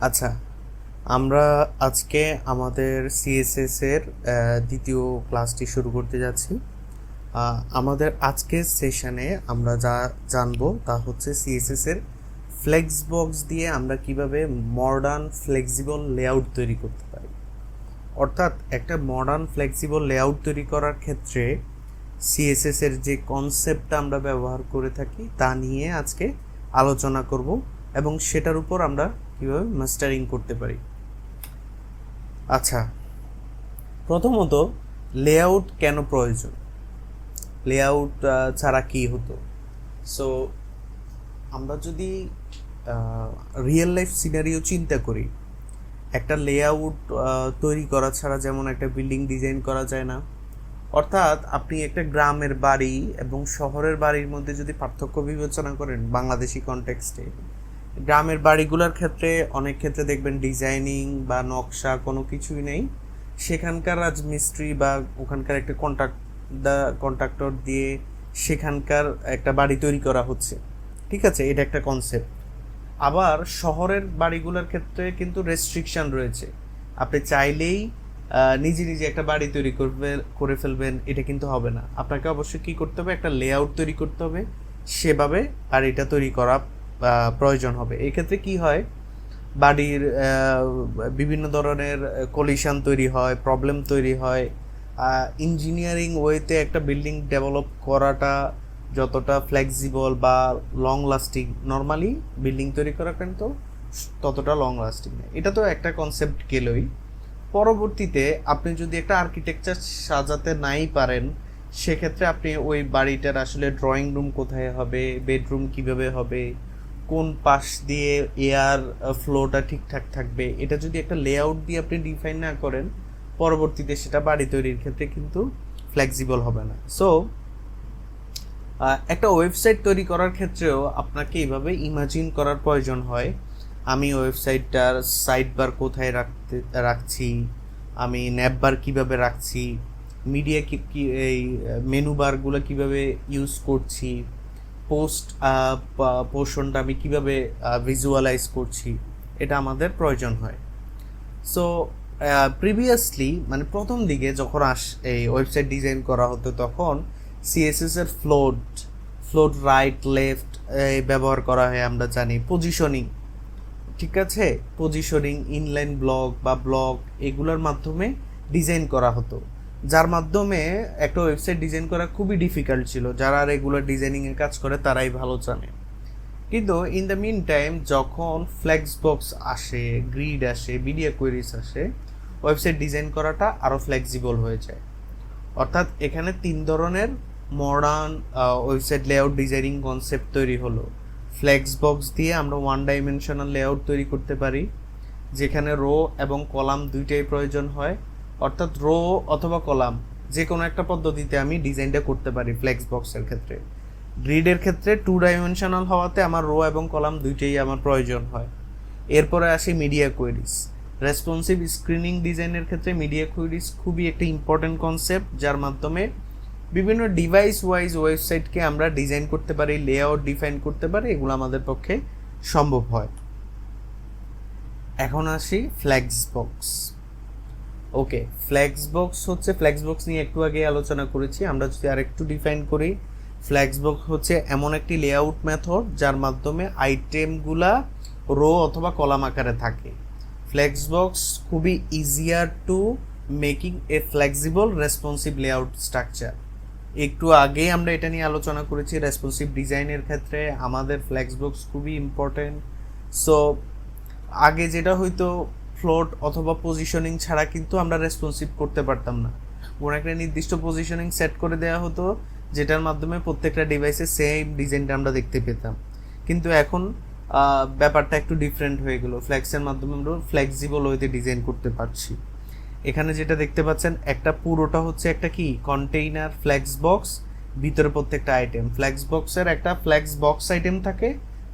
আচ্ছা, আমরা আজকে আমাদের সিএসএস এর দ্বিতীয় ক্লাসটি শুরু করতে যাচ্ছি। আমাদের আজকের সেশনে আমরা যা জানবো তা হচ্ছে সিএসএস এর ফ্লেক্স বক্স দিয়ে আমরা কিভাবে মডার্ন ফ্লেক্সিবল লেআউট তৈরি করতে পারি। অর্থাৎ একটা মডার্ন ফ্লেক্সিবল লেআউট তৈরি করার ক্ষেত্রে সিএসএস এর যে কনসেপ্টটা আমরা ব্যবহার করে থাকি তা নিয়ে আজকে আলোচনা করব এবং সেটার উপর আমরা কীভাবে মাস্টারিং করতে পারি। আচ্ছা, প্রথমত লেআউট কেন প্রয়োজন, লেআউট ছাড়া কি হতো। সো আমরা যদি রিয়েল লাইফ সিনারিও চিন্তা করি, একটা লেআউট তৈরি করা ছাড়া যেমন একটা বিল্ডিং ডিজাইন করা যায় না। অর্থাৎ আপনি একটা গ্রামের বাড়ি এবং শহরের বাড়ির মধ্যে যদি পার্থক্য বিবেচনা করেন বাংলাদেশি কনটেক্সটে, গ্রামের বাড়িগুলোর ক্ষেত্রে অনেক ক্ষেত্রে দেখবেন ডিজাইনিং বা নকশা কোনো কিছুই নেই। সেখানকার রাজমিস্ত্রি বা ওখানকার একটা কন্ট্রাক্টর দিয়ে সেখানকার একটা বাড়ি তৈরি করা হচ্ছে, ঠিক আছে, এটা একটা কনসেপ্ট। আবার শহরের বাড়িগুলোর ক্ষেত্রে কিন্তু রেস্ট্রিকশন রয়েছে, আপনি চাইলেই নিজে নিজে একটা বাড়ি তৈরি করে ফেলবেন, এটা কিন্তু হবে না। আপনাকে অবশ্যই কী করতে হবে, একটা লেআউট তৈরি করতে হবে, সেভাবে বাড়িটা তৈরি করা প্রয়োজন হবে। এই ক্ষেত্রে কি হয়, বাড়ির বিভিন্ন ধরনের কলিশন তৈরি হয়, প্রবলেম তৈরি হয়। ইঞ্জিনিয়ারিং ওয়েতে একটা বিল্ডিং ডেভেলপ করাটা যতটা ফ্লেক্সিবল বা লং লাস্টিং, নর্মালি বিল্ডিং তৈরি করা কিন্তু ততটা লং লাস্টিং নেই। এটা তো একটা কনসেপ্ট গেলই। পরবর্তীতে আপনি যদি একটা আর্কিটেকচার সাজাতে নাই পারেন, সেক্ষেত্রে আপনি ওই বাড়িটার আসলে ড্রয়িং রুম কোথায় হবে, বেডরুম কিভাবে হবে, কোন পাশ দিয়ে এয়ার ফ্লোটা ঠিকঠাক থাকবে, এটা যদি একটা লেআউট দিয়ে আপনি ডিফাইন না করেন, পরবর্তীতে সেটা বাড়ি তৈরির ক্ষেত্রে কিন্তু ফ্লেক্সিবল হবে না। সো একটা ওয়েবসাইট তৈরি করার ক্ষেত্রেও আপনাকে এইভাবে ইমাজিন করার প্রয়োজন হয়। আমি ওয়েবসাইটটার সাইড বার কোথায় রাখছি, আমি ন্যাব বার কীভাবে রাখছি, মিডিয়া কি এই মেনু বারগুলো কীভাবে ইউজ করছি, পোস্ট পোর্শনটা আমি কীভাবে ভিজুয়ালাইজ করছি, এটা আমাদের প্রয়োজন হয়। সো প্রিভিয়াসলি মানে প্রথম দিকে যখন এই ওয়েবসাইট ডিজাইন করা হতো, তখন সিএসএস এর ফ্লোট রাইট লেফট ব্যবহার করা হয়। আমরা জানি পজিশনিং, ঠিক আছে, পজিশনিং, ইনলাইন ব্লক বা ব্লক, এগুলোর মাধ্যমে ডিজাইন করা হতো, যার মাধ্যমে একটা ওয়েবসাইট ডিজাইন করা খুবই ডিফিকাল্ট ছিল। যারা রেগুলার ডিজাইনিংয়ে কাজ করে তারাই ভালো জানে। কিন্তু ইন দ্য মিন টাইম যখন ফ্লেক্স বক্স আসে, গ্রিড আসে, মিডিয়া কোয়েরিজ আসে, ওয়েবসাইট ডিজাইন করাটা আরও ফ্লেক্সিবল হয়ে যায়। অর্থাৎ এখানে 3 ধরনের modern website layout designing concept তৈরি হলো। ফ্লেক্স বক্স দিয়ে আমরা 1 ডাইমেনশনাল লেআউট তৈরি করতে পারি, যেখানে রো এবং কলাম দুইটাই প্রয়োজন হয়। অর্থাৎ রো অথবা কলাম যে কোনো একটা পদ্ধতিতে আমি ডিজাইনটা করতে পারি ফ্লেক্স বক্সের ক্ষেত্রে। গ্রিডের ক্ষেত্রে 2 ডাইমেনশনাল হওয়াতে আমার রো এবং কলাম দুইটাই আমার প্রয়োজন হয়। এরপরে আসি মিডিয়া কোয়েরিজ। রেসপন্সিভ স্ক্রিনিং ডিজাইনের ক্ষেত্রে মিডিয়া কোয়েরিজ খুবই একটা ইম্পর্টেন্ট কনসেপ্ট, যার মাধ্যমে বিভিন্ন ডিভাইস ওয়াইজ ওয়েবসাইটকে আমরা ডিজাইন করতে পারি, লেআউট ডিফাইন করতে পারি, এগুলো আমাদের পক্ষে সম্ভব হয়। এখন আসি ফ্লেক্স বক্স। ওকে, ফ্লেক্স বক্স নিয়ে একটু আগে আলোচনা করেছি। আমরা যদি আরেকটু ডিফাইন করি, ফ্লেক্স বক্স হচ্ছে এমন একটি লেআউট মেথড যার মাধ্যমে আইটেমগুলা রো অথবা কলাম আকারে থাকে। ফ্লেক্স বক্স খুবই ইজিয়ার টু মেকিং এ ফ্লেক্সিবল রেসপন্সিভ লেআউট স্ট্রাকচার। একটু আগে আমরা এটা নিয়ে আলোচনা করেছি, রেসপন্সিভ ডিজাইনের ক্ষেত্রে আমাদের ফ্লেক্স বক্স খুবই ইম্পর্টেন্ট। সো আগে যেটা হয়তো ফ্লোট অথবা পজিশনিং ছাড়া কিন্তু আমরা রেসপন্সিভ করতে পারতাম না। কোনো একটা নির্দিষ্ট পজিশনিং সেট করে দেওয়া হতো, যেটার মাধ্যমে প্রত্যেকটা ডিভাইসে সেম ডিজাইনটা আমরা দেখতে পেতাম। কিন্তু এখন ব্যাপারটা একটু ডিফারেন্ট হয়ে গেল। ফ্লেক্সের মাধ্যমে আমরা ফ্লেক্সিবল ওয়েতে ডিজাইন করতে পারছি। এখানে যেটা দেখতে পাচ্ছেন, একটা পুরোটা হচ্ছে একটা কি কন্টেইনার ফ্লেক্স বক্স, ভিতরে প্রত্যেকটা আইটেম। ফ্লেক্স বক্সের একটা ফ্লেক্স বক্স আইটেম থাকে,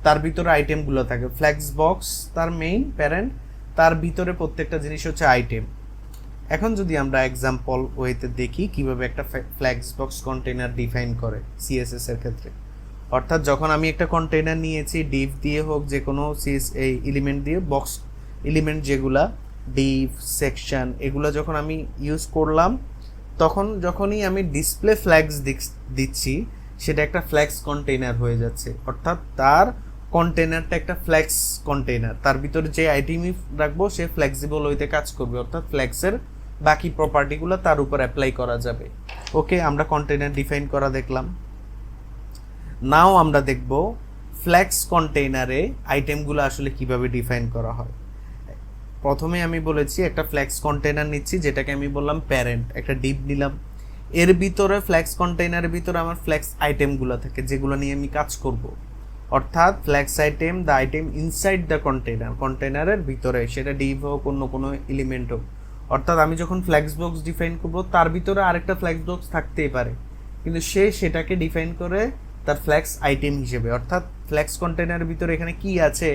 তার ভিতরে আইটেমগুলো থাকে। ফ্লেক্স বক্স তার মেইন প্যারেন্ট, তার ভিতরে প্রত্যেকটা জিনিস হচ্ছে আইটেম। এখন যদি আমরা এক্সাম্পল ওয়েতে দেখি কিভাবে একটা ফ্লেক্স বক্স কন্টেইনার ডিফাইন করে সিএসএস এর ক্ষেত্রে। অর্থাৎ যখন আমি একটা কন্টেইনার নিয়েছি, ডিভ দিয়ে হোক, যে কোনো এই এলিমেন্ট দিয়ে বক্স এলিমেন্ট যেগুলা ডিভ সেকশন এগুলো যখন আমি ইউজ করলাম তখন যখনই আমি ডিসপ্লে ফ্ল্যাগস দিচ্ছি সেটা একটা ফ্ল্যাক্স কন্টেইনার হয়ে যাচ্ছে, অর্থাৎ তার কন্টেইনারটা একটা ফ্ল্যাক্স কন্টেইনার, তার ভিতরে যে আইটেমই রাখবো সে ফ্লেক্সিবল হইতে কাজ করবে, অর্থাৎ ফ্ল্যাক্সের বাকি প্রপার্টিগুলো তার উপর অ্যাপ্লাই করা যাবে। ওকে, আমরা কন্টেইনার ডিফাইন করা দেখলাম। নাও আমরা দেখব ফ্ল্যাক্স কন্টেইনারে আইটেমগুলো আসলে কিভাবে ডিফাইন করা হয়। প্রথমে আমি বলেছি একটা ফ্ল্যাক্স কন্টেইনার নিচ্ছি, যেটাকে আমি বললাম প্যারেন্ট, একটা ডিপ নিলাম, এর ভিতরে ফ্ল্যাক্স কন্টেইনারের ভিতরে আমার ফ্ল্যাক্স আইটেমগুলো থাকে যেগুলো নিয়ে আমি কাজ করব, অর্থাৎ flex item the item inside the container, কন্টেইনারের ভিতরে, সেটা ডিভ হোক অন্য কোনো এলিমেন্ট হোক। অর্থাৎ আমি যখন ফ্ল্যাক্স বক্স ডিফাইন করবো তার ভিতরে আরেকটা ফ্ল্যাক্স বক্স থাকতেই পারে, কিন্তু সে সেটাকে ডিফাইন করে তার ফ্ল্যাক্স আইটেম হিসেবে, অর্থাৎ ফ্ল্যাক্স কন্টেইনারের ভিতরে এখানে কি আছে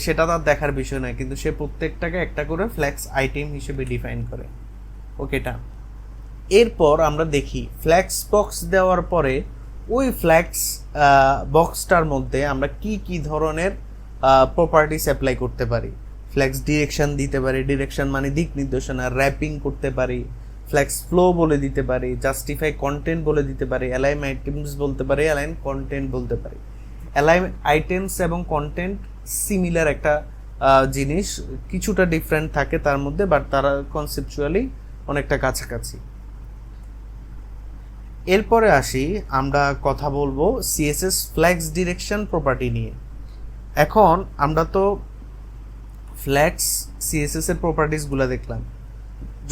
সেটা তার দেখার বিষয় নয়, কিন্তু সে প্রত্যেকটাকে একটা করে ফ্ল্যাক্স আইটেম হিসেবে ডিফাইন করে। ওকেটা, এরপর আমরা দেখি ফ্ল্যাক্স বক্স দেওয়ার পরে ওই ফ্ল্যাক্স বক্সটার মধ্যে আমরা কি কি ধরনের প্রপার্টিস অ্যাপ্লাই করতে পারি। ফ্ল্যাক্স ডিরেকশন দিতে পারি, ডিরেকশন মানে দিক নির্দেশনা, র্যাপিং করতে পারি, ফ্ল্যাক্স ফ্লো বলে দিতে পারি, জাস্টিফাই কন্টেন্ট বলে দিতে পারি, অ্যালাইন আইটেমস বলতে পারি, অ্যালাইন কন্টেন্ট বলতে পারি। অ্যালাইন আইটেমস এবং কন্টেন্ট সিমিলার একটা জিনিস, কিছুটা ডিফারেন্ট থাকে তার মধ্যে, বাট তারা কনসেপচুয়ালি অনেকটা কাছাকাছি। এরপরে আসি, আমরা কথা বলবো সিএসএস ফ্ল্যাক্স ডিরেকশন প্রপার্টি নিয়ে। এখন আমরা তো ফ্ল্যাক্স সিএসএস এর প্রপার্টিসগুলো দেখলাম,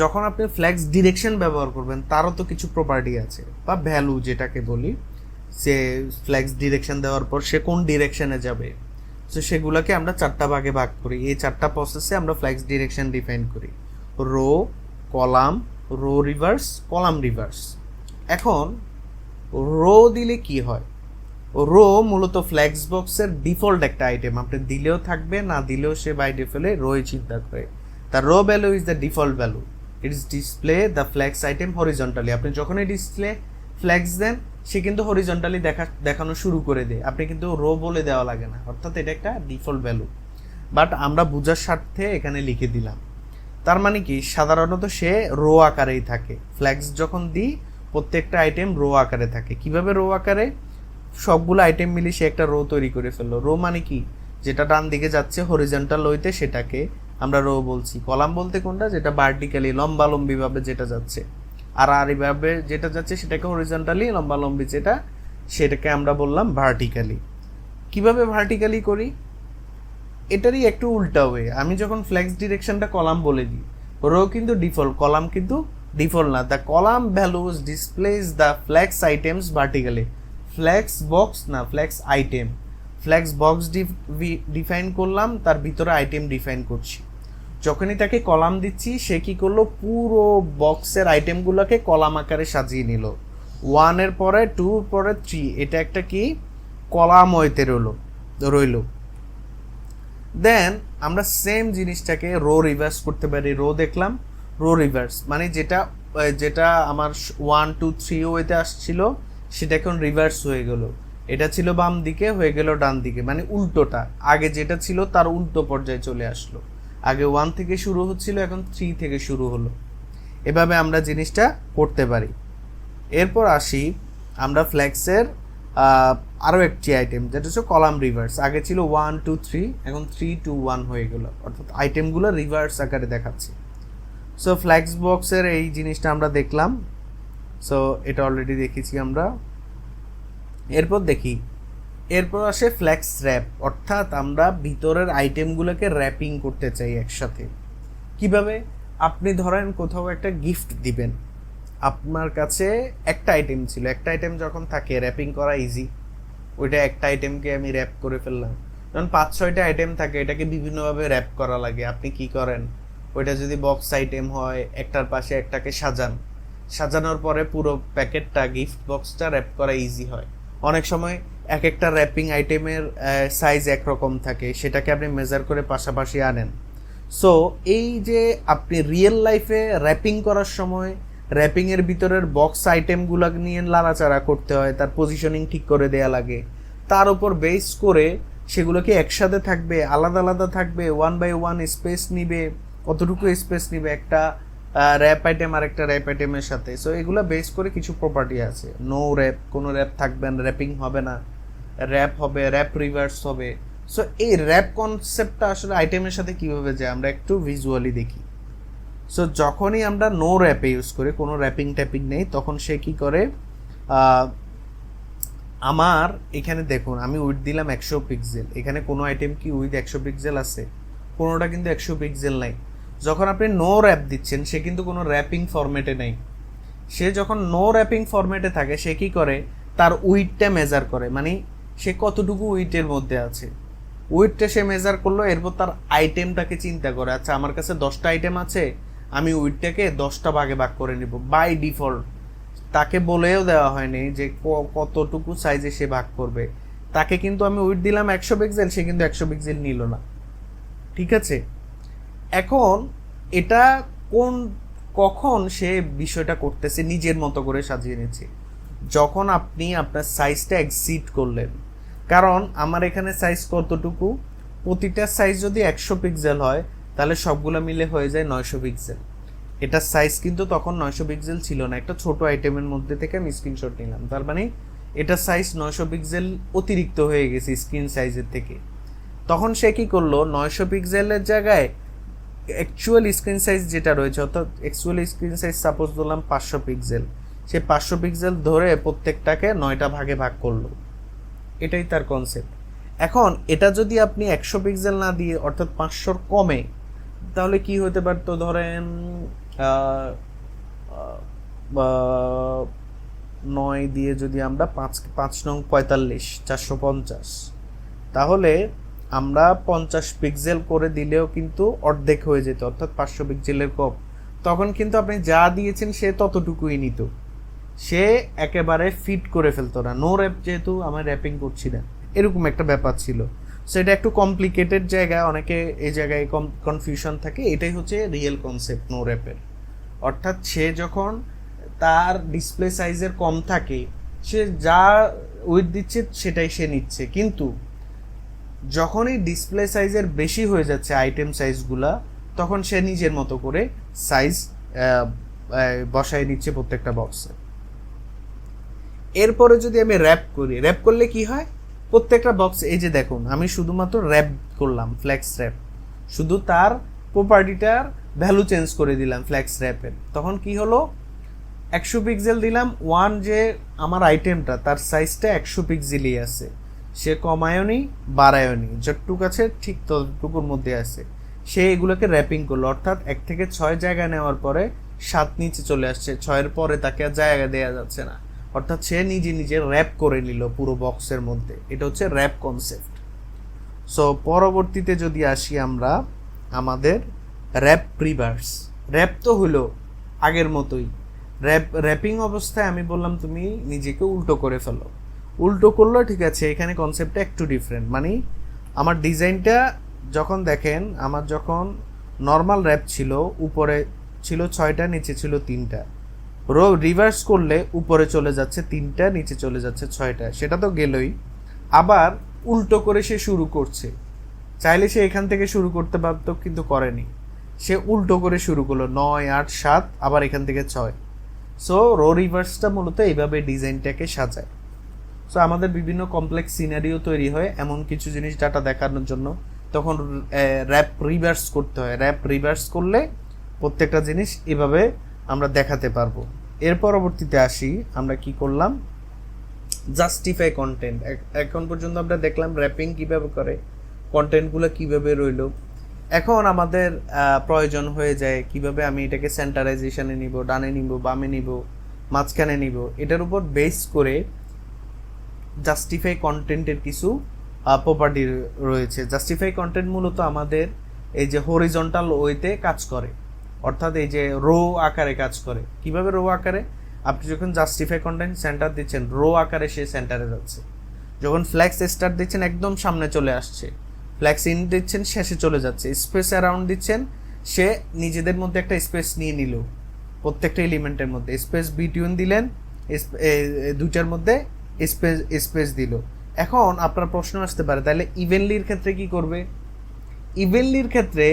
যখন আপনি ফ্ল্যাক্স ডিরেকশন ব্যবহার করবেন তারও তো কিছু প্রপার্টি আছে বা ভ্যালু যেটাকে বলি, সে ফ্ল্যাক্স ডিরেকশন দেওয়ার পর সে কোন ডিরেকশনে যাবে, তো সেগুলোকে আমরা চারটা ভাগে ভাগ করি। এই চারটা প্রসেসে আমরা ফ্ল্যাক্স ডিরেকশন ডিফাইন করি, row, column, row reverse, column reverse. এখন রো দিলে কি হয়, রো মূলত ফ্ল্যাক্স বক্সের ডিফল্ট একটা আইটেম, আপনি দিলেও থাকবে না দিলেও সে বাই ডিফল্টে রোই চিন্তা করে। The row value is the default value, it is display the flex item horizontally. আপনি যখনই ডিসপ্লে ফ্ল্যাক্স দেন সে কিন্তু হরিজন্টালি দেখানো শুরু করে দেয়, আপনি কিন্তু রো বলে দেওয়া লাগে না, অর্থাৎ এটা একটা ডিফল্ট ভ্যালু, বাট আমরা বোঝার স্বার্থে এখানে লিখে দিলাম। তার মানে কি, সাধারণত সে রো আকারেই থাকে, ফ্ল্যাক্স যখন দিই প্রত্যেকটা আইটেম রো আকারে থাকে। কিভাবে রো আকারে, সবগুলো আইটেম মিলে সে একটা রো তৈরি করে ফেললো। রো মানে কি, যেটা ডান দিকে যাচ্ছে হরিজন্টাল ওয়েতে সেটাকে আমরা রো বলছি। কলাম বলতে কোনটা, যেটা ভার্টিক্যালি লম্বালম্বি ভাবে যেটা যাচ্ছে, আর এইভাবে যেটা যাচ্ছে সেটাকে হরিজন্টালি লম্বালম্বি যেটা, সেটাকে আমরা বললাম ভার্টিক্যালি। কিভাবে ভার্টিক্যালি করি, এটারই একটু উল্টা ওয়ে। আমি যখন ফ্ল্যাক্স ডিরেকশনটা কলাম বলে দিই, রো কিন্তু ডিফল্ট, কলাম কিন্তু ডিফল্ট না। The column values displaces the flex items vertically, flex box না flex item, flex box define করলাম, তার ভিতরে আইটেম ডিফাইন করছি। যখনই তাকে কলাম দিচ্ছি সে কি করলো, পুরো বক্সের আইটেমগুলোকে কলাম আকারে সাজিয়ে নিল, 1 এর পরে 2 পরে 3, এটা একটা কি কলাম ওয়েতে রইল। দেন আমরা সেম জিনিসটাকে রো রিভার্স করতে পারি। রো দেখলাম, রো রিভার্স মানে যেটা আমার 1 2 3 ওয়েতে আসছিল সেটা এখন রিভার্স হয়ে গেল, এটা ছিল বাম দিকে হয়ে গেল ডান দিকে, মানে উল্টোটা, আগে যেটা ছিল তার উল্টো পর্যায়ে চলে আসলো। আগে 1 থেকে শুরু হচ্ছিল, এখন 3 থেকে শুরু হলো। এভাবে আমরা জিনিসটা করতে পারি। এরপর আসি আমরা ফ্ল্যাক্সের আরও একটি আইটেম, যেটা হচ্ছে কলাম রিভার্স। আগে ছিল 1 2 3, এখন 3 2 1 হয়ে গেল, অর্থাৎ আইটেমগুলো রিভার্স আকারে দেখাচ্ছে। সো ফ্ল্যাক্স বক্সের এই জিনিসটা আমরা দেখলাম, সো এটা অলরেডি দেখেছি আমরা। এরপর আসে ফ্ল্যাক্স র্যাপ, অর্থাৎ আমরা ভিতরের আইটেমগুলোকে র্যাপিং করতে চাই একসাথে। কিভাবে, আপনি ধরেন কোথাও একটা গিফট দিবেন, আপনার কাছে একটা আইটেম ছিল, একটা আইটেম যখন থাকে র্যাপিং করা ইজি, ওইটা একটা আইটেমকে আমি র্যাপ করে ফেললাম। যখন 5-6টা আইটেম থাকে এটাকে বিভিন্নভাবে র্যাপ করা লাগে, আপনি কি করেন, ওইটা যদি বক্স আইটেম হয় একটার পাশে একটাকে সাজানোর পরে পুরো প্যাকেটটা গিফট বক্সটা র্যাপ করা ইজি হয়। অনেক সময় এক একটা র্যাপিং আইটেমের সাইজ একরকম থাকে, সেটাকে আপনি মেজার করে পাশাপাশি আনেন। সো এই যে আপনি রিয়েল লাইফে র্যাপিং করার সময় র্যাপিংয়ের ভিতরের বক্স আইটেমগুলো নিয়ে লাড়াচাড়া করতে হয়, তার পজিশনিং ঠিক করে দেয়া লাগে, তার উপর বেস করে সেগুলো কি একসাথে থাকবে, আলাদা আলাদা থাকবে, ওয়ান বাই ওয়ান স্পেস নিবে, কতটুকু স্পেস নিবে একটা র্যাপ আইটেম আর একটা র্যাপ আইটেমের সাথে। সো এগুলো বেস করে কিছু প্রপার্টি আছে। নো র্যাপ, কোনো র্যাপ থাকবে না, র্যাপিং হবে না, র্যাপ হবে, র্যাপ রিভার্স হবে। সো এই র্যাপ কনসেপ্টটা আসলে আইটেমের সাথে কীভাবে যায় আমরা একটু ভিজুয়ালি দেখি। সো যখনই আমরা নো র্যাপে ইউজ করি, কোনো র্যাপিং ট্যাপিং নেই, তখন সে কি করে, আমার এখানে দেখুন আমি উইথ দিলাম 100 পিক্সেল, এখানে কোনো আইটেম কি উইথ 100 পিক্সেল আছে? কোনোটা কিন্তু 100 পিক্সেল নাই। যখন আপনি নো র্যাপ দিচ্ছেন সে কিন্তু কোনো র্যাপিং ফরম্যাটে নেই। সে যখন নো র্যাপিং ফরম্যাটে থাকে সে কি করে, তার উইথটা মেজার করে, মানে সে কতটুকু উইথের মধ্যে আছে, উইথটা সে মেজার করলো। এরপর তার আইটেমটাকে চিন্তা করে, আচ্ছা আমার কাছে 10টা আইটেম আছে, আমি উইথটাকে 10টা ভাগে ভাগ করে নিব বাই ডিফল্ট। তাকে বলেও দেওয়া হয়নি যে কতটুকু সাইজে সে ভাগ করবে। তাকে কিন্তু আমি উইথ দিলাম 100 পিক্সেল, সে কিন্তু 100 পিক্সেল নিল না। ঠিক আছে, এখন এটা কখন সে বিষয়টা করতেছে, নিজের মতো করে সাজিয়ে নিচ্ছে, যখন আপনি আপনার সাইজটা এক্সিড করলেন। কারণ আমার এখানে সাইজ কতটুকু, প্রতিটা সাইজ যদি 100 পিক্সেল হয় তাহলে সবগুলো মিলে হয়ে যায় 900 পিক্সেল। এটার সাইজ কিন্তু তখন 900 পিক্সেল ছিল না, একটা ছোট আইটেমের মধ্যে থেকে আমি স্ক্রিনশট নিলাম, তার মানে এটার সাইজ 900 পিক্সেল অতিরিক্ত হয়ে গেছে স্ক্রিন সাইজের থেকে। তখন সে কি করলো, 900 পিক্সেলের জায়গায় অ্যাকচুয়াল স্ক্রিন সাইজ যেটা রয়েছে, অর্থাৎ অ্যাকচুয়াল স্ক্রিন সাইজ সাপোজ ধরলাম 500 পিক্সেল, সে 500 পিক্সেল ধরে প্রত্যেকটাকে 9টা ভাগে ভাগ করলো। এটাই তার কনসেপ্ট। এখন এটা যদি আপনি 100 পিক্সেল না দিয়ে অর্থাৎ 500 কমে, তাহলে কি হতে পারতো, ধরেন 9 দিয়ে যদি আমরা 5 নং 45 450, তাহলে আমরা 50 পিক্সেল করে দিলেও কিন্তু অর্ধেক হয়ে যেত, অর্থাৎ 500 পিক্সেলের কম। তখন কিন্তু আপনি যা দিয়েছেন সে ততটুকুই নিত, সে একেবারে ফিট করে ফেলতো না। নো র্যাপ, যেহেতু আমার র্যাপিং করছি না, এরকম একটা ব্যাপার ছিল। সো এটা একটু কমপ্লিকেটেড জায়গা, অনেকে এই জায়গায় কনফিউশন থাকে। এটাই হচ্ছে রিয়েল কনসেপ্ট নো র্যাপের। অর্থাৎ সে যখন তার ডিসপ্লে সাইজের কম থাকে, সে যা উইথ দিচ্ছে সেটাই সে নিচ্ছে, কিন্তু যখনই ডিসপ্লে সাইজের বেশি হয়ে যাচ্ছে আইটেম সাইজগুলা, তখন সে নিজের মতো করে সাইজ বসায় নিচ্ছে প্রত্যেকটা বক্সে। এরপরে যদি আমি র্যাপ করি, র্যাপ করলে কি হয়, প্রত্যেকটা বক্স, এই যে দেখুন আমি শুধুমাত্র র্যাপ করলাম, ফ্লেক্স র্যাপ, শুধু তার প্রপার্টিটার ভ্যালু চেঞ্জ করে দিলাম ফ্লেক্স র্যাপের। তখন কি হলো, 100 পিক্সেল দিলাম, যে আমার আইটেমটা তার সাইজটা 100 পিক্সেলই আছে, সে কমায়নি বাড়ায়নি, যতটুকু আছে ঠিক ততটুকুর মধ্যে আছে। সে এগুলোকে র্যাপিং করলো, অর্থাৎ 1 থেকে 6 জায়গায় নেওয়ার পরে 7 নিচে চলে আসছে, 6-এর পরে তাকে আর জায়গা দেওয়া যাচ্ছে না, অর্থাৎ সে নিজে নিজে র্যাপ করে নিল পুরো বক্সের মধ্যে। এটা হচ্ছে র্যাপ কনসেপ্ট। সো পরবর্তীতে যদি আসি আমরা আমাদের র্যাপ রিভার্স। র্যাপ তো হলো আগের মতোই, র্যাপিং অবস্থায় আমি বললাম তুমি নিজেকে উল্টো করে ফেলো, উল্টো করলো, ঠিক আছে, এখানে কনসেপ্টটা একটু ডিফারেন্ট। মানে আমার ডিজাইনটা যখন দেখেন, আমার যখন নর্মাল র্যাপ ছিল, উপরে ছিল 6টা, নিচে ছিল 3টা, রিভার্স করলে উপরে চলে যাচ্ছে 3টা, নিচে চলে যাচ্ছে 6টা, সেটা তো গেলই। আবার উল্টো করে সে শুরু করছে, চাইলে সে এখান থেকে শুরু করতে পারতো কিন্তু করেনি, সে উল্টো করে শুরু করলো 9, 8, 7, আবার এখান থেকে 6। সো রিভার্সটা মূলত এইভাবে ডিজাইনটাকে সাজায়। সো আমাদের বিভিন্ন কমপ্লেক্স সিনারিও তৈরি হয় এমন কিছু জিনিস ডাটা দেখানোর জন্য, তখন র্যাপ রিভার্স করতে হয়। র্যাপ রিভার্স করলে প্রত্যেকটা জিনিস এভাবে আমরা দেখাতে পারবো। এর পরবর্তীতে আসি, আমরা কি করলাম, জাস্টিফাই কন্টেন্ট। এখন পর্যন্ত আমরা দেখলাম র্যাপিং কিভাবে করে, কন্টেন্টগুলো কিভাবে রইল। এখন আমাদের প্রয়োজন হয়ে যায় কিভাবে আমি এটাকে সেন্টারাইজেশনে নিব, ডানে নিব, বামে নিব, মাঝখানে নিব। এটার উপর বেস করে জাস্টিফাই কন্টেন্টের কিছু প্রপার্টি রয়েছে। জাস্টিফাই কন্টেন্ট মূলত আমাদের এই যে হরিজন্টাল ওয়েতে কাজ করে, অর্থাৎ এই যে রো আকারে কাজ করে। কিভাবে রো আকারে, আপনি যখন জাস্টিফাই কন্টেন্ট সেন্টার দিচ্ছেন, রো আকারে সে সেন্টারে যাচ্ছে। যখন ফ্ল্যাক্স স্টার্ট দিচ্ছেন একদম সামনে চলে আসছে, ফ্ল্যাক্স ইন দিচ্ছেন শেষে চলে যাচ্ছে, স্পেস অ্যারাউন্ড দিচ্ছেন, সে নিজেদের মধ্যে একটা স্পেস নিয়ে নিল, প্রত্যেকটা এলিমেন্টের মধ্যে স্পেস বিটুইন দিলেন, দুইটার মধ্যে স্পেস দিল। এখন আপনার প্রশ্ন আসতে পারে, তাহলে ইভেনলির ক্ষেত্রে কি করবে? ইভেনলির ক্ষেত্রে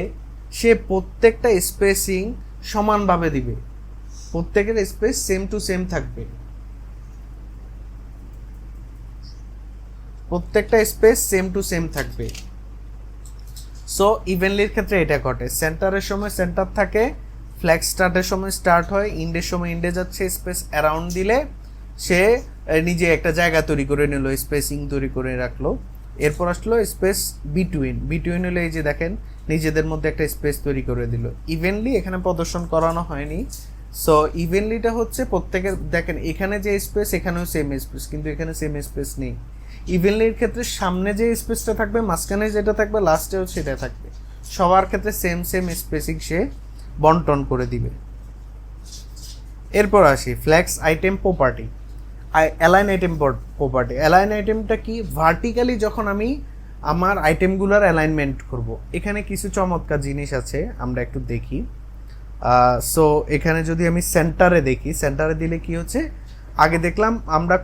সে প্রত্যেকটা স্পেসিং সমানভাবে দিবে, প্রত্যেকের স্পেস সেম টু সেম থাকবে, প্রত্যেকটা স্পেস সেম টু সেম থাকবে। সো ইভেনলির ক্ষেত্রে এটা ঘটে, সেন্টারের সময় সেন্টার থাকে, ফ্ল্যাগ স্টার্টের সময় স্টার্ট হয়, ইন্ডের সময় ইন্ডে যাচ্ছে, স্পেস অ্যারাউন্ড দিলে সে নিজে একটা জায়গা তৈরি করে নিল, স্পেসিং তৈরি করে রাখলো। এরপর আসলো স্পেস বিটুইন, বিটুইন হলে এই যে দেখেন নিজেদের মধ্যে একটা স্পেস তৈরি করে দিল। ইভেনলি এখানে প্রদর্শন করানো হয়নি। সো ইভেনলিটা হচ্ছে প্রত্যেকের, দেখেন এখানে যে স্পেস এখানেও সেম স্পেস, কিন্তু এখানে সেম স্পেস নেই। ইভেনলির ক্ষেত্রে সামনে যে স্পেসটা থাকবে, মাঝখানে যেটা থাকবে, লাস্টেও সেটা থাকবে, সবার ক্ষেত্রে সেম সেম স্পেসিং সে বন্টন করে দিবে। এরপর আসি flax item property, align item property. Align আইটেমটা কি? ভার্টিক্যালি যখন আমি আমার আইটেমগুলোর অ্যালাইনমেন্ট করব, এখানে কিছু চমৎকার জিনিস আছে, আমরা একটু দেখি। সো এখানে যদি আমি সেন্টারে দেখি, সেন্টারে দিলে কি হচ্ছে, আগে দেখলাম আমরা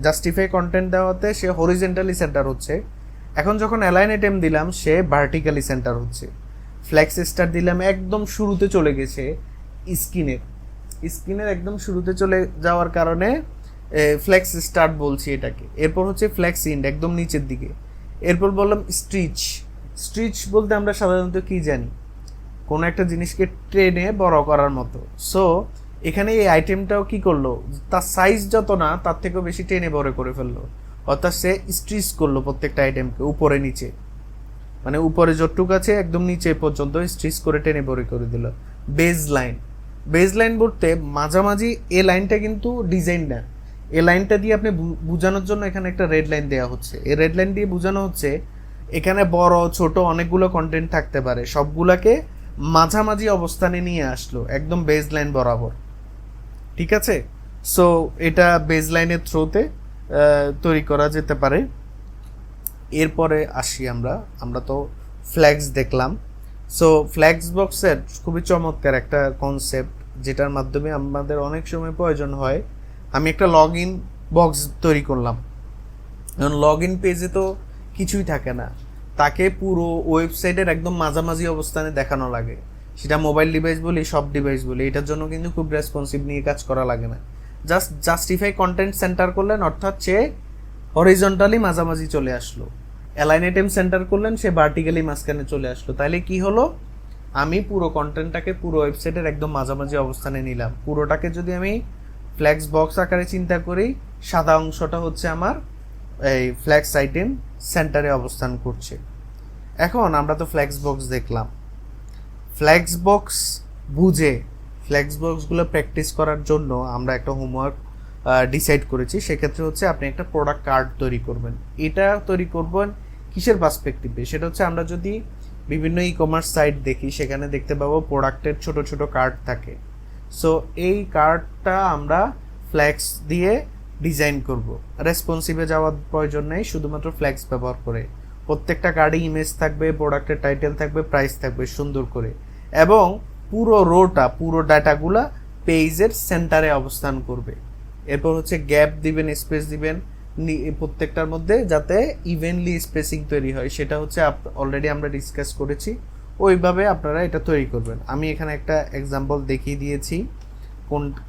জাস্টিফাই কন্টেন্ট দেওয়াতে সে হরিজেন্টালি সেন্টার হচ্ছে, এখন যখন অ্যালাইন আইটেম দিলাম সে ভার্টিক্যালি সেন্টার হচ্ছে। ফ্ল্যাক্স স্টার দিলাম, একদম শুরুতে চলে গেছে স্ক্রিনের একদম শুরুতে চলে যাওয়ার কারণে ফ্ল্যাক্স স্টার্ট বলছি এটাকে। এরপর হচ্ছে ফ্ল্যাক্স ইন্ড একদম নিচের দিকে। এরপর বললাম স্ট্রিচ। স্ট্রিচ বলতে আমরা সাধারণত কি জানি, কোনো একটা জিনিসকে টেনে বড় করার মতো। সো এখানে এই আইটেমটাও কি করলো, তার সাইজ যত না তার থেকেও বেশি টেনে বড় করে ফেললো, অর্থাৎ সে স্ট্রিচ করলো প্রত্যেকটা আইটেমকে উপরে নিচে, মানে উপরে যতটুকু আছে একদম নিচে পর্যন্ত স্ট্রিচ করে টেনে বড় করে দিল। বেজ লাইন, বেজ লাইন বলতে মাঝামাঝি এ লাইনটা কিন্তু ডিজাইন না, এ লাইনটা দিয়ে আপনি বোঝানোর জন্য এখানে একটা রেড লাইন দেওয়া হচ্ছে। এই রেড লাইন দিয়ে বোঝানো হচ্ছে এখানে বড় ছোট অনেকগুলো কন্টেন্ট থাকতে পারে, সবগুলাকে মাঝামাঝি অবস্থানে নিয়ে আসলো একদম বেজ লাইন বরাবর, ঠিক আছে? সো এটা বেজ লাইনের থ্রুতে তৈরি করা যেতে পারে। এরপরে আসি আমরা তো ফ্ল্যাক্স দেখলাম। সো ফ্ল্যাক্স বক্সের খুবই চমৎকার একটা কনসেপ্ট, যেটার মাধ্যমে আমাদের অনেক সময় প্রয়োজন হয়। আমি একটা লগ ইন বক্স তৈরি করলাম, কারণ লগ ইন পেজে তো কিছুই থাকে না, তাকে পুরো ওয়েবসাইটের একদম মাঝামাঝি অবস্থানে দেখানো লাগে, সেটা মোবাইল ডিভাইস বলি সব ডিভাইস বলি, এটার জন্য কিন্তু খুব রেসপন্সিভ নিয়ে কাজ করা লাগে না। জাস্ট জাস্টিফাই কন্টেন্ট সেন্টার করলেন, অর্থাৎ সে হরিজন্টালি মাঝামাঝি চলে আসলো। অ্যালাইন আইটেম সেন্টার করলেন, সে ভার্টিক্যালি মাঝখানে চলে আসলো। তাইলে কি হলো, আমি পুরো কন্টেন্টটাকে পুরো ওয়েবসাইটের একদম মাঝামাঝি অবস্থানে নিলাম। পুরোটাকে যদি আমি ফ্ল্যাক্স বক্স আকারে চিন্তা করি, সাদা অংশটা হচ্ছে আমার এই ফ্ল্যাক্স আইটেম সেন্টারে অবস্থান করছে। এখন আমরা তো ফ্ল্যাক্স বক্স দেখলাম, ফ্ল্যাক্স বক্স বুঝে ফ্ল্যাক্স বক্সগুলো প্র্যাকটিস করার জন্য আমরা একটা হোমওয়ার্ক ডিসাইড করেছি। সেক্ষেত্রে হচ্ছে আপনি একটা প্রোডাক্ট কার্ড তৈরি করবেন। এটা তৈরি করবেন কিসের পার্সপেক্টিভে, সেটা হচ্ছে আমরা যদি বিভিন্ন ই কমার্স সাইট দেখি, সেখানে দেখতে পাবো প্রোডাক্টের ছোট ছোট কার্ড থাকে। সো এই কার্ডটা আমরা ফ্ল্যাক্স দিয়ে ডিজাইন করব। রেসপন্সিভে যাওয়ার প্রয়োজন নেই, শুধুমাত্র ফ্ল্যাক্স ব্যবহার করে। প্রত্যেকটা কার্ডে ইমেজ থাকবে, প্রোডাক্টের টাইটেল থাকবে, প্রাইস থাকবে সুন্দর করে, এবং পুরো রোটা পুরো ডাটাগুলা পেজের সেন্টারে অবস্থান করবে। এরপর হচ্ছে গ্যাপ দিবেন, স্পেস দিবেন প্রত্যেকটার মধ্যে, যাতে ইভেনলি স্পেসিং তৈরি হয়। সেটা হচ্ছে অলরেডি আমরা ডিসকাস করেছি, ওইভাবে আপনারা এটা তৈরি করবেন। আমি এখানে একটা এক্সাম্পল দেখিয়ে দিয়েছি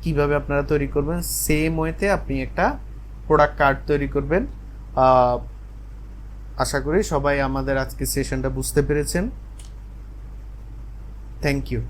কিভাবে আপনারা তৈরি করবেন। সেম ওয়েতে আপনি একটা প্রোডাক্ট কার্ড তৈরি করবেন। আশা করি সবাই আমাদের আজকে সেশনটা বুঝতে পেরেছেন। Thank you.